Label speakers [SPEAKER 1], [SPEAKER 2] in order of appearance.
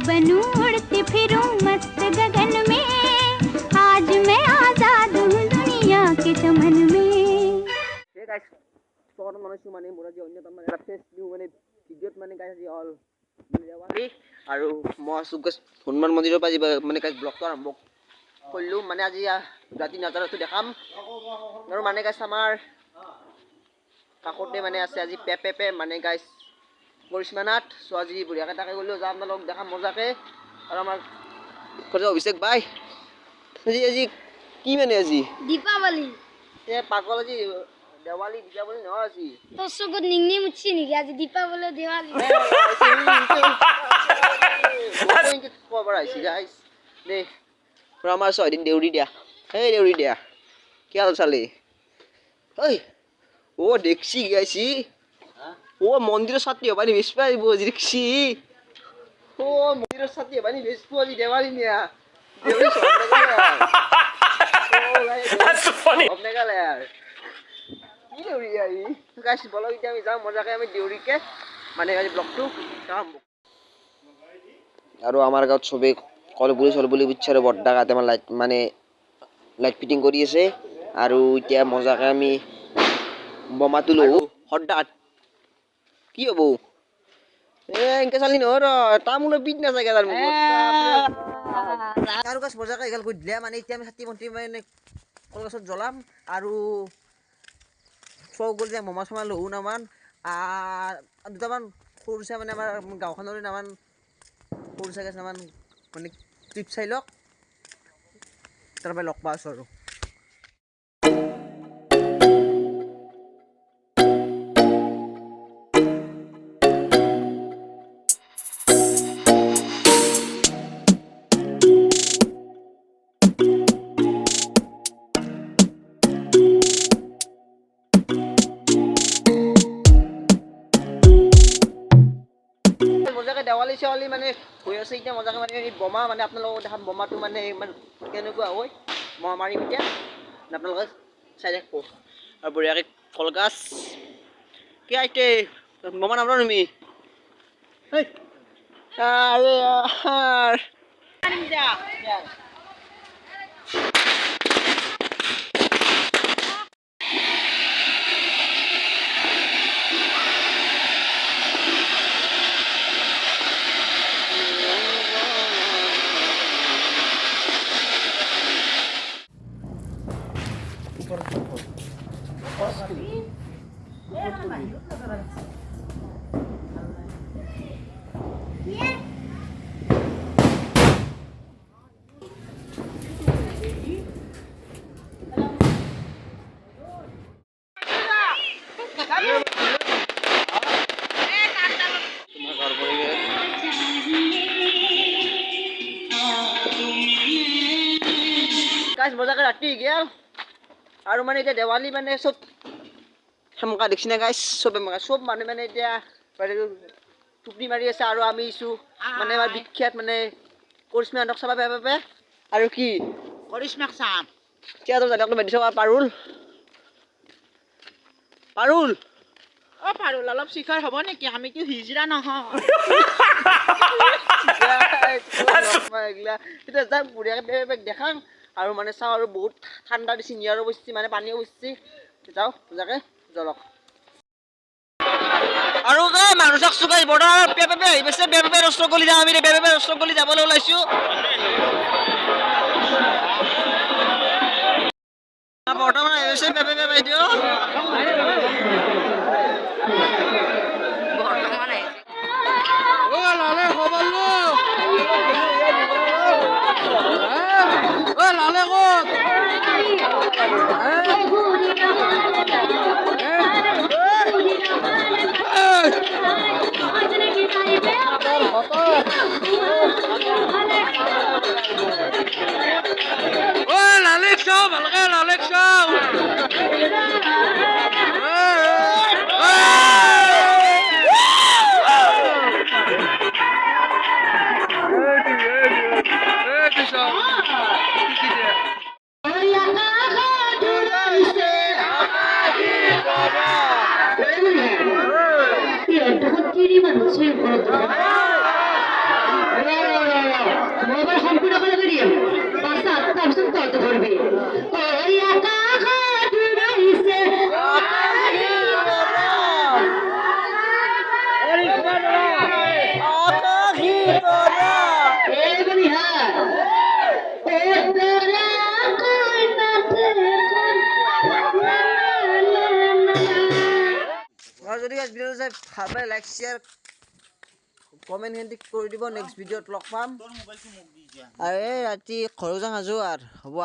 [SPEAKER 1] बनूं उड़ती फिरूं मस्त गगन में आज मैं आजाद हूँ दुनिया के चमन में
[SPEAKER 2] हे गाइस सर मनसु माने मोरा जे अन्यतम माने फेस न्यू माने ভিডিওত মানে গাইস আজি অল দেৱালী আৰু মই সুগস হনুমান মন্দিৰৰ পৰা মানে গাইস ব্লগটো আৰম্ভ কৰিলো মানে আজি ৰাতি নজাৰাটো দেখাম আৰু মানে গাইস আমাৰ কাকতে মানে আছে আজি পেপেপে মানে গাইস কৰিশ্মানাথ সো আজি বুঢ়িয়াকে তাকে গলো যাম আপোনালোক দেখাম মজাকে আৰু আমাৰ খোজা অভিষেক ভাই আজি কি মানে আজি
[SPEAKER 3] দীপাৱলী
[SPEAKER 2] এ পাগল আজি দেৱালী দীপাৱলী নহয় আজি
[SPEAKER 3] তোৰ চকুত নিংনি মুচি নেকি আজি দীপাৱলী দেৱালী
[SPEAKER 2] খবৰ আহিছে গাইস দে আমাৰ 6 দিন দেউৰি দিয়া এই দেউৰি দিয়া কি হাল চালে ঐ ও দেখছি গাইছি ও মন্দিৰৰ ছাত্ৰী হবানি বেছপা আহিব আজি দেখছি ও মন্দিৰৰ ছাত্ৰী হবানি বেছপা আজি দেৱালী নিয়া দেউৰি সব That's funny. Of negala yaar. Ki deuri yaari. Guys bolo ite ami jam moja ke ami deuri ke mane gaji blog tu kam. Aru amar gaot sobe kol buli bichare bodda gate man light mane light fitting kori ase aru ite moja ke ami boma tulo hodda ki hobo enke sali no ro tamulo bit na jaga dar mugot aru gas moja ke egal koi dilia mane ite ami sati monti mane কলগছত জ্বলাম আৰু চৌগল যে মমা চমা লহু নামান দুটামান সৰুচা মানে আমাৰ গাঁওখনৰে নামান সৰুচা gas নামান মানে trip চাই লওক তাৰপৰা লগ পাইছোঁ আৰু দেৱালী চেৱালী মানে হৈ আছে এতিয়া মজাকে মানে বোমা মানে আপোনালোকক দেখাম বোমাটো মানে ইমান কেনেকুৱা হয় মই মাৰিম এতিয়া আপোনালোকে চাই থাকিব আৰু বঢ়িয়াকৈ কলগাছ কি আইতে বোমা নামাৰো তুমি আৰে यार মাৰিম যা गाइस मजा कर राती गया और माने इते देवाली माने सब हमका देखिना गाइस सब माने माने इते टुपनी मारि আছে আৰু আমি ইছু মানে আমাৰ বিখ্যাত মানে কৰিশ্মানাথক চাবা পাবে আৰু কি কৰিশ্মাক চাম কিয়া তো জানক মেডিছ পাৰুল পাৰুল ও পাৰুল অলপ শিখাৰ হ'ব নেকি আমি কি হিজৰা নহয় এগলা এটা যাম বুঢ়িয়াকে দেখাম আৰু মানে চাও আৰু বহুত ঠাণ্ডা দিছি নিয়াৰো বসছি মানে পানীও বসছি যাও জাকে জলক আৰু গে মানুহক সুগাই বড় পেপে আহিছে পেপে ৰসগোল্লা যাম আমি পেপে ৰসগোল্লা যাবলৈ ওলাইছো বৰ্তমান আহিছে পেপে বাইদেউ বৰ্তমান আহিছে ও লালে খবৰ লো ও লালে কত ও লালেক চাও ভালকে লালেক চাও
[SPEAKER 1] Terima kasih.
[SPEAKER 4] মই এবাৰ সম্পূৰ্ণ কৰি দিম পাছত তাৰপিছত তলটো ধৰবি ওই আকাশত উৰাইছে এই বনিহার ও তোরা কোন নাতে
[SPEAKER 2] আর যদি গাইস ভিডিওটো চাই ভাল পাই লাইক শেয়ার কমেন্ট হিন্দি কৰি দিব নেক্সট ভিডিওত লগ পাম আৰে ৰাতি ঘৰ যাং আজো আৰু হ'ব